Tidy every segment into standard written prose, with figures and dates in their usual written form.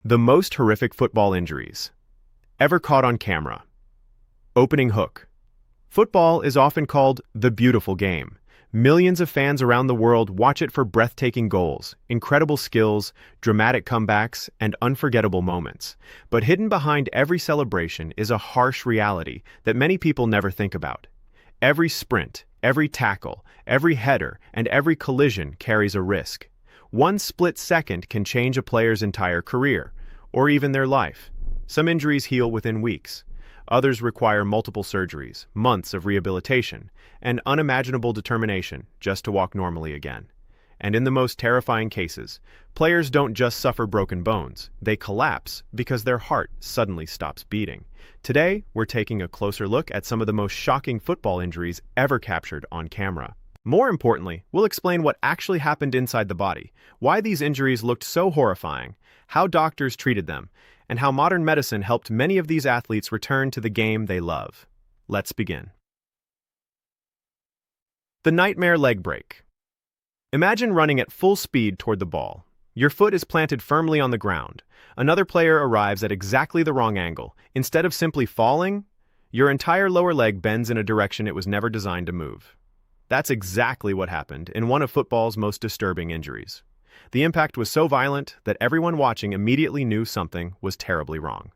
The most horrific football injuries ever caught on camera. Opening hook. Football is often called the beautiful game. Millions of fans around the world watch it for breathtaking goals, incredible skills, dramatic comebacks, and unforgettable moments. But hidden behind every celebration is a harsh reality that many people never think about. Every sprint, every tackle, every header, and every collision carries a risk. One split second can change a player's entire career, or even their life. Some injuries heal within weeks. Others require multiple surgeries, months of rehabilitation, and unimaginable determination just to walk normally again. And in the most terrifying cases, players don't just suffer broken bones, they collapse because their heart suddenly stops beating. Today, we're taking a closer look at some of the most shocking football injuries ever captured on camera. More importantly, we'll explain what actually happened inside the body, why these injuries looked so horrifying, how doctors treated them, and how modern medicine helped many of these athletes return to the game they love. Let's begin. The nightmare leg break. Imagine running at full speed toward the ball. Your foot is planted firmly on the ground. Another player arrives at exactly the wrong angle. Instead of simply falling, your entire lower leg bends in a direction it was never designed to move. That's exactly what happened in one of football's most disturbing injuries. The impact was so violent that everyone watching immediately knew something was terribly wrong.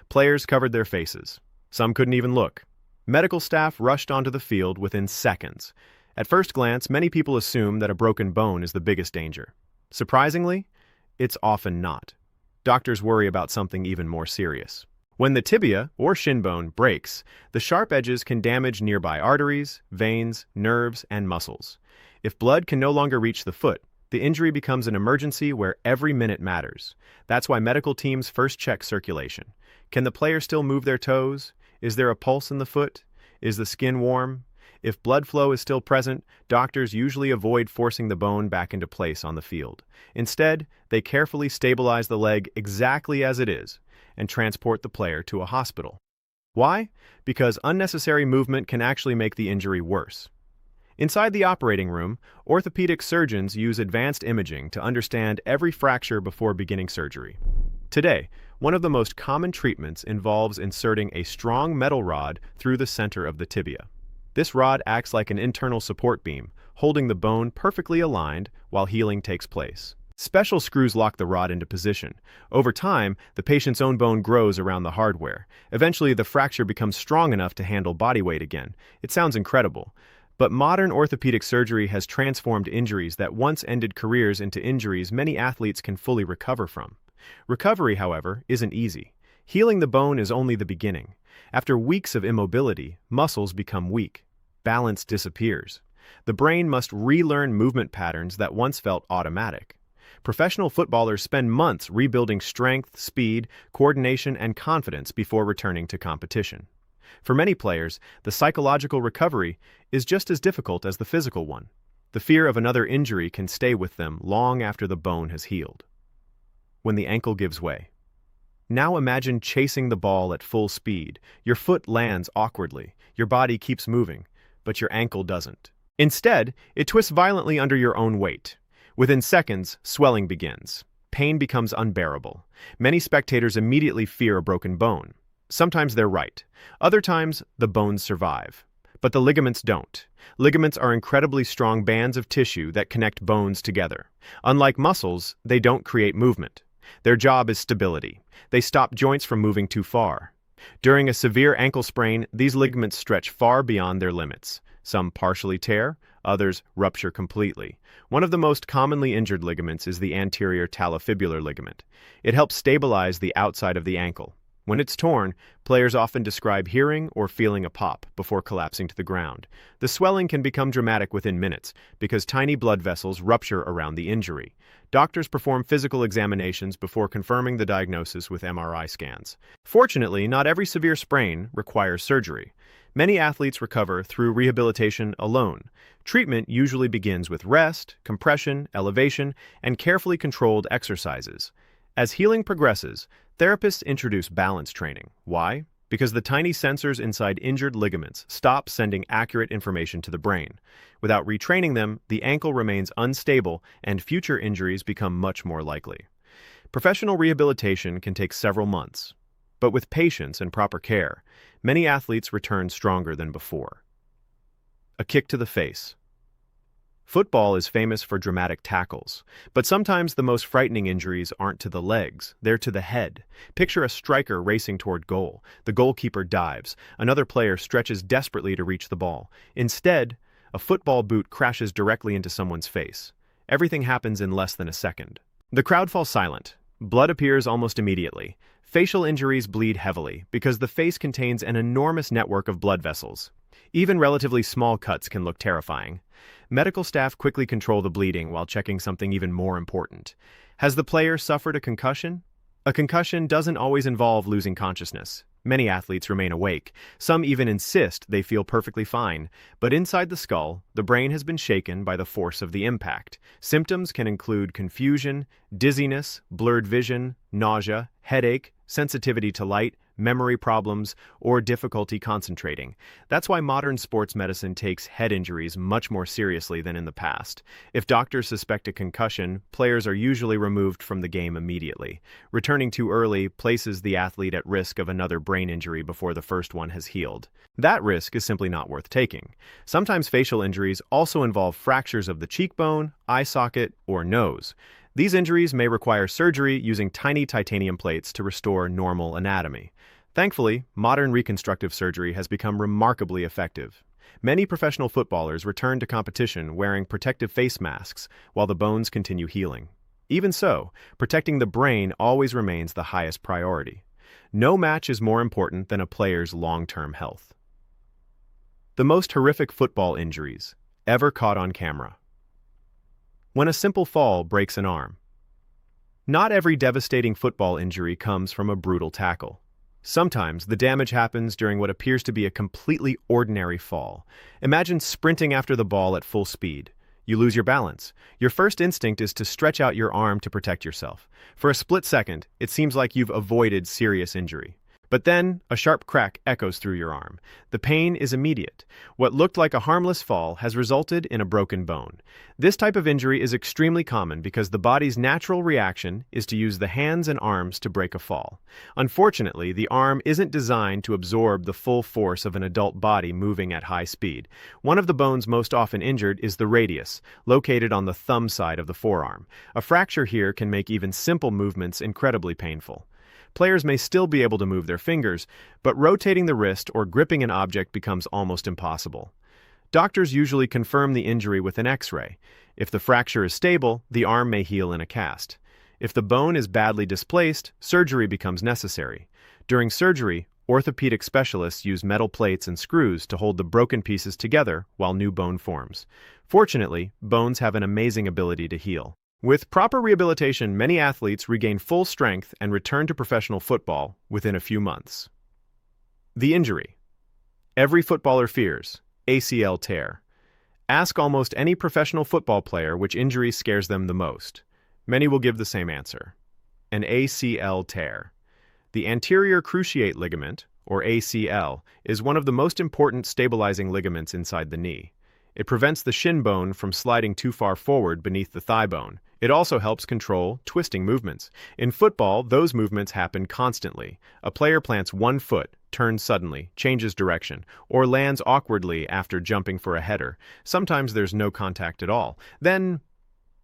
Players covered their faces. Some couldn't even look. Medical staff rushed onto the field within seconds. At first glance, many people assume that a broken bone is the biggest danger. Surprisingly, it's often not. Doctors worry about something even more serious. When the tibia, or shin bone, breaks, the sharp edges can damage nearby arteries, veins, nerves, and muscles. If blood can no longer reach the foot, the injury becomes an emergency where every minute matters. That's why medical teams first check circulation. Can the player still move their toes? Is there a pulse in the foot? Is the skin warm? If blood flow is still present, doctors usually avoid forcing the bone back into place on the field. Instead, they carefully stabilize the leg exactly as it is and transport the player to a hospital. Why? Because unnecessary movement can actually make the injury worse. Inside the operating room, orthopedic surgeons use advanced imaging to understand every fracture before beginning surgery. Today, one of the most common treatments involves inserting a strong metal rod through the center of the tibia. This rod acts like an internal support beam, holding the bone perfectly aligned while healing takes place. Special screws lock the rod into position. Over time, the patient's own bone grows around the hardware. Eventually, the fracture becomes strong enough to handle body weight again. It sounds incredible. But modern orthopedic surgery has transformed injuries that once ended careers into injuries many athletes can fully recover from. Recovery, however, isn't easy. Healing the bone is only the beginning. After weeks of immobility, muscles become weak. Balance disappears. The brain must relearn movement patterns that once felt automatic. Professional footballers spend months rebuilding strength, speed, coordination, and confidence before returning to competition. For many players, the psychological recovery is just as difficult as the physical one. The fear of another injury can stay with them long after the bone has healed. When the ankle gives way. Now imagine chasing the ball at full speed. Your foot lands awkwardly. Your body keeps moving, but your ankle doesn't. Instead, it twists violently under your own weight. Within seconds, swelling begins. Pain becomes unbearable. Many spectators immediately fear a broken bone. Sometimes they're right. Other times, the bones survive. But the ligaments don't. Ligaments are incredibly strong bands of tissue that connect bones together. Unlike muscles, they don't create movement. Their job is stability. They stop joints from moving too far. During a severe ankle sprain, these ligaments stretch far beyond their limits. Some partially tear, others rupture completely. One of the most commonly injured ligaments is the anterior talofibular ligament. It helps stabilize the outside of the ankle. When it's torn, players often describe hearing or feeling a pop before collapsing to the ground. The swelling can become dramatic within minutes because tiny blood vessels rupture around the injury. Doctors perform physical examinations before confirming the diagnosis with MRI scans. Fortunately, not every severe sprain requires surgery. Many athletes recover through rehabilitation alone. Treatment usually begins with rest, compression, elevation, and carefully controlled exercises. As healing progresses, therapists introduce balance training. Why? Because the tiny sensors inside injured ligaments stop sending accurate information to the brain. Without retraining them, the ankle remains unstable and future injuries become much more likely. Professional rehabilitation can take several months, but with patience and proper care, many athletes return stronger than before. A kick to the face. Football is famous for dramatic tackles, but sometimes the most frightening injuries aren't to the legs, they're to the head. Picture a striker racing toward goal. The goalkeeper dives. Another player stretches desperately to reach the ball. Instead, a football boot crashes directly into someone's face. Everything happens in less than a second. The crowd falls silent. Blood appears almost immediately. Facial injuries bleed heavily because the face contains an enormous network of blood vessels. Even relatively small cuts can look terrifying. Medical staff quickly control the bleeding while checking something even more important. Has the player suffered a concussion? A concussion doesn't always involve losing consciousness. Many athletes remain awake. Some even insist they feel perfectly fine. But inside the skull, the brain has been shaken by the force of the impact. Symptoms can include confusion, dizziness, blurred vision, nausea, headache, sensitivity to light, memory problems, or difficulty concentrating. That's why modern sports medicine takes head injuries much more seriously than in the past. If doctors suspect a concussion, players are usually removed from the game immediately. Returning too early places the athlete at risk of another brain injury before the first one has healed. That risk is simply not worth taking. Sometimes facial injuries also involve fractures of the cheekbone, eye socket, or nose. These injuries may require surgery using tiny titanium plates to restore normal anatomy. Thankfully, modern reconstructive surgery has become remarkably effective. Many professional footballers return to competition wearing protective face masks while the bones continue healing. Even so, protecting the brain always remains the highest priority. No match is more important than a player's long-term health. The most horrific football injuries ever caught on camera. When a simple fall breaks an arm. Not every devastating football injury comes from a brutal tackle. Sometimes the damage happens during what appears to be a completely ordinary fall. Imagine sprinting after the ball at full speed. You lose your balance. Your first instinct is to stretch out your arm to protect yourself. For a split second, it seems like you've avoided serious injury. But then, a sharp crack echoes through your arm. The pain is immediate. What looked like a harmless fall has resulted in a broken bone. This type of injury is extremely common because the body's natural reaction is to use the hands and arms to break a fall. Unfortunately, the arm isn't designed to absorb the full force of an adult body moving at high speed. One of the bones most often injured is the radius, located on the thumb side of the forearm. A fracture here can make even simple movements incredibly painful. Players may still be able to move their fingers, but rotating the wrist or gripping an object becomes almost impossible. Doctors usually confirm the injury with an X-ray. If the fracture is stable, the arm may heal in a cast. If the bone is badly displaced, surgery becomes necessary. During surgery, orthopedic specialists use metal plates and screws to hold the broken pieces together while new bone forms. Fortunately, bones have an amazing ability to heal. With proper rehabilitation, many athletes regain full strength and return to professional football within a few months. The injury. Every footballer fears ACL tear. Ask almost any professional football player which injury scares them the most. Many will give the same answer. An ACL tear. The anterior cruciate ligament, or ACL, is one of the most important stabilizing ligaments inside the knee. It prevents the shin bone from sliding too far forward beneath the thigh bone. It also helps control twisting movements. In football, those movements happen constantly. A player plants one foot, turns suddenly, changes direction, or lands awkwardly after jumping for a header. Sometimes there's no contact at all. Then,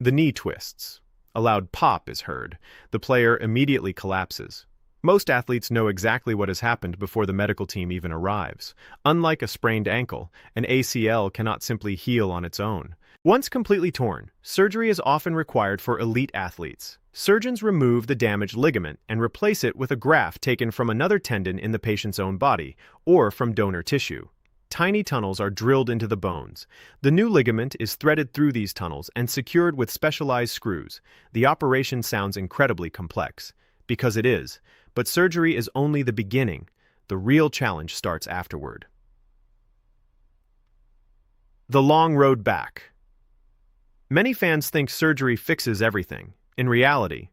the knee twists. A loud pop is heard. The player immediately collapses. Most athletes know exactly what has happened before the medical team even arrives. Unlike a sprained ankle, an ACL cannot simply heal on its own. Once completely torn, surgery is often required for elite athletes. Surgeons remove the damaged ligament and replace it with a graft taken from another tendon in the patient's own body, or from donor tissue. Tiny tunnels are drilled into the bones. The new ligament is threaded through these tunnels and secured with specialized screws. The operation sounds incredibly complex, because it is, but surgery is only the beginning. The real challenge starts afterward. The long road back. Many fans think surgery fixes everything. In reality,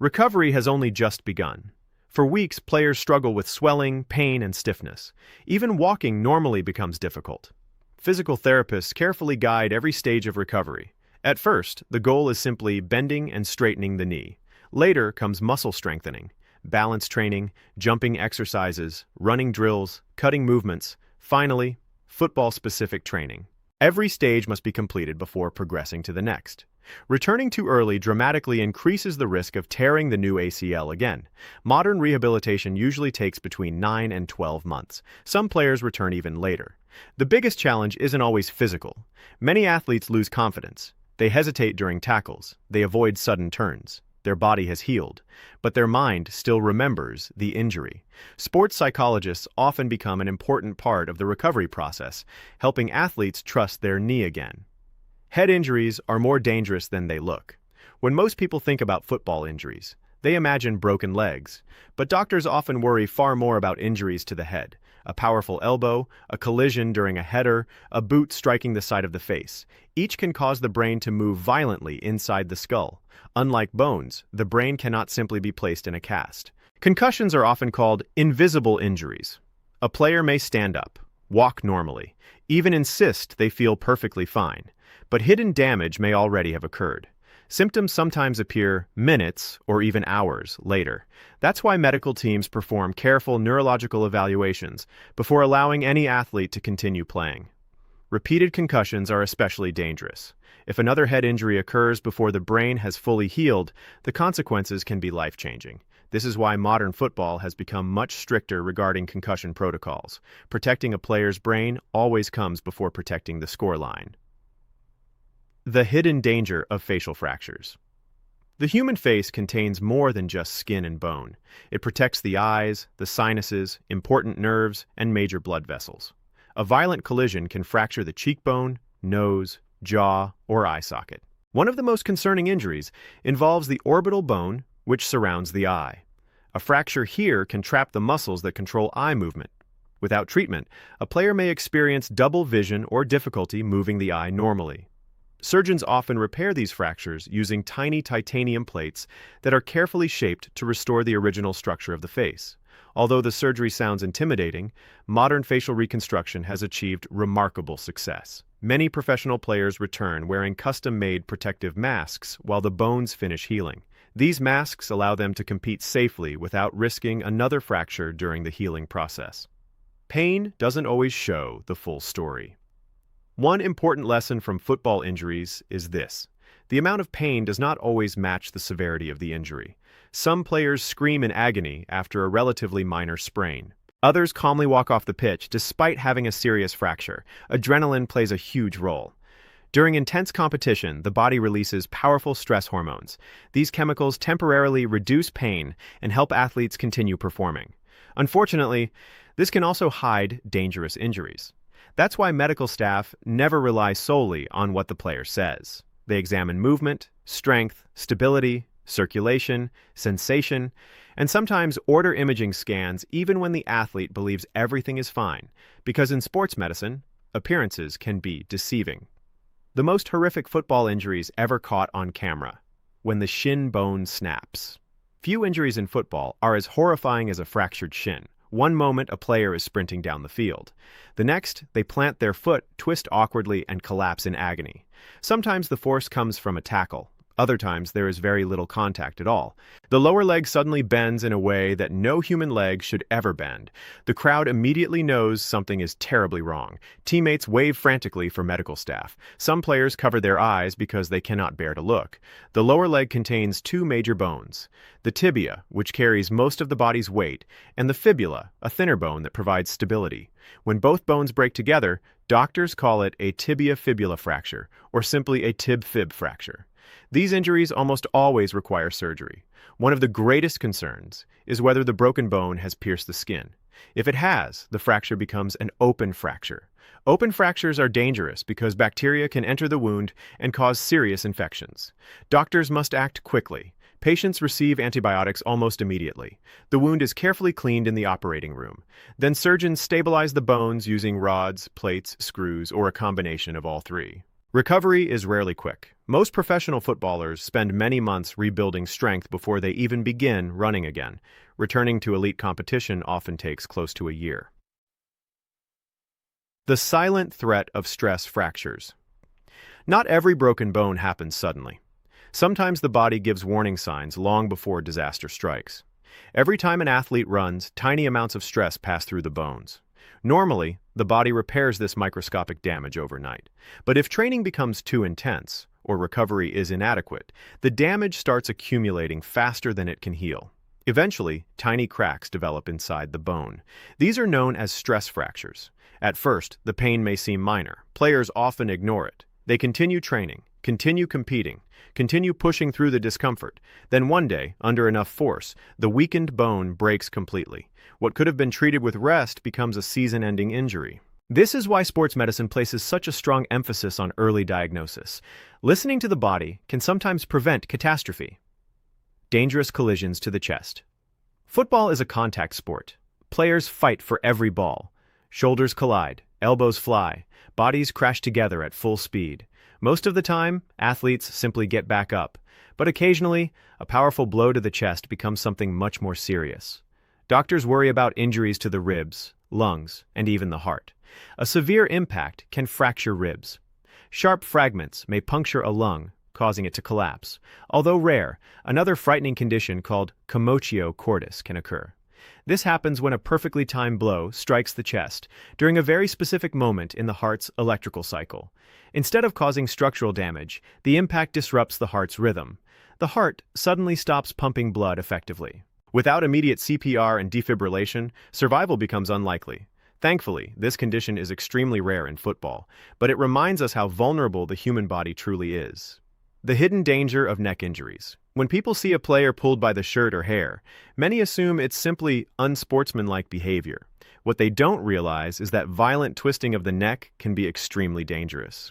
recovery has only just begun. For weeks, players struggle with swelling, pain, and stiffness. Even walking normally becomes difficult. Physical therapists carefully guide every stage of recovery. At first, the goal is simply bending and straightening the knee. Later comes muscle strengthening, balance training, jumping exercises, running drills, cutting movements, finally, football-specific training. Every stage must be completed before progressing to the next. Returning too early dramatically increases the risk of tearing the new ACL again. Modern rehabilitation usually takes between 9 and 12 months. Some players return even later. The biggest challenge isn't always physical. Many athletes lose confidence. They hesitate during tackles. They avoid sudden turns. Their body has healed, but their mind still remembers the injury. Sports psychologists often become an important part of the recovery process, helping athletes trust their knee again. Head injuries are more dangerous than they look. When most people think about football injuries, they imagine broken legs, but doctors often worry far more about injuries to the head. A powerful elbow, a collision during a header, a boot striking the side of the face. Each can cause the brain to move violently inside the skull. Unlike bones, the brain cannot simply be placed in a cast. Concussions are often called invisible injuries. A player may stand up, walk normally, even insist they feel perfectly fine, but hidden damage may already have occurred. Symptoms sometimes appear minutes or even hours later. That's why medical teams perform careful neurological evaluations before allowing any athlete to continue playing. Repeated concussions are especially dangerous. If another head injury occurs before the brain has fully healed, the consequences can be life-changing. This is why modern football has become much stricter regarding concussion protocols. Protecting a player's brain always comes before protecting the scoreline. The hidden danger of facial fractures. The human face contains more than just skin and bone. It protects the eyes, the sinuses, important nerves, and major blood vessels. A violent collision can fracture the cheekbone, nose, jaw, or eye socket. One of the most concerning injuries involves the orbital bone, which surrounds the eye. A fracture here can trap the muscles that control eye movement. Without treatment, a player may experience double vision or difficulty moving the eye normally. Surgeons often repair these fractures using tiny titanium plates that are carefully shaped to restore the original structure of the face. Although the surgery sounds intimidating, modern facial reconstruction has achieved remarkable success. Many professional players return wearing custom-made protective masks while the bones finish healing. These masks allow them to compete safely without risking another fracture during the healing process. Pain doesn't always show the full story. One important lesson from football injuries is this: the amount of pain does not always match the severity of the injury. Some players scream in agony after a relatively minor sprain. Others calmly walk off the pitch despite having a serious fracture. Adrenaline plays a huge role. During intense competition, the body releases powerful stress hormones. These chemicals temporarily reduce pain and help athletes continue performing. Unfortunately, this can also hide dangerous injuries. That's why medical staff never rely solely on what the player says. They examine movement, strength, stability, circulation, sensation, and sometimes order imaging scans even when the athlete believes everything is fine, because in sports medicine, appearances can be deceiving. The most horrific football injuries ever caught on camera: when the shin bone snaps. Few injuries in football are as horrifying as a fractured shin. One moment, a player is sprinting down the field. The next, they plant their foot, twist awkwardly, and collapse in agony. Sometimes the force comes from a tackle. Other times, there is very little contact at all. The lower leg suddenly bends in a way that no human leg should ever bend. The crowd immediately knows something is terribly wrong. Teammates wave frantically for medical staff. Some players cover their eyes because they cannot bear to look. The lower leg contains two major bones: the tibia, which carries most of the body's weight, and the fibula, a thinner bone that provides stability. When both bones break together, doctors call it a tibia-fibula fracture, or simply a tib-fib fracture. These injuries almost always require surgery. One of the greatest concerns is whether the broken bone has pierced the skin. If it has, the fracture becomes an open fracture. Open fractures are dangerous because bacteria can enter the wound and cause serious infections. Doctors must act quickly. Patients receive antibiotics almost immediately. The wound is carefully cleaned in the operating room. Then surgeons stabilize the bones using rods, plates, screws, or a combination of all three. Recovery is rarely quick. Most professional footballers spend many months rebuilding strength before they even begin running again. Returning to elite competition often takes close to a year. The silent threat of stress fractures. Not every broken bone happens suddenly. Sometimes the body gives warning signs long before disaster strikes. Every time an athlete runs, tiny amounts of stress pass through the bones. Normally, the body repairs this microscopic damage overnight. But if training becomes too intense, or recovery is inadequate, the damage starts accumulating faster than it can heal. Eventually, tiny cracks develop inside the bone. These are known as stress fractures. At first, the pain may seem minor. Players often ignore it. They continue training, continue competing, continue pushing through the discomfort. Then one day, under enough force, the weakened bone breaks completely. What could have been treated with rest becomes a season-ending injury. This is why sports medicine places such a strong emphasis on early diagnosis. Listening to the body can sometimes prevent catastrophe. Dangerous collisions to the chest. Football is a contact sport. Players fight for every ball. Shoulders collide, elbows fly, bodies crash together at full speed. Most of the time, athletes simply get back up, but occasionally, a powerful blow to the chest becomes something much more serious. Doctors worry about injuries to the ribs, lungs, and even the heart. A severe impact can fracture ribs. Sharp fragments may puncture a lung, causing it to collapse. Although rare, another frightening condition called commotio cordis can occur. This happens when a perfectly timed blow strikes the chest during a very specific moment in the heart's electrical cycle. Instead of causing structural damage, the impact disrupts the heart's rhythm. The heart suddenly stops pumping blood effectively. Without immediate CPR and defibrillation, survival becomes unlikely. Thankfully, this condition is extremely rare in football, but it reminds us how vulnerable the human body truly is. The hidden danger of neck injuries. When people see a player pulled by the shirt or hair, many assume it's simply unsportsmanlike behavior. What they don't realize is that violent twisting of the neck can be extremely dangerous.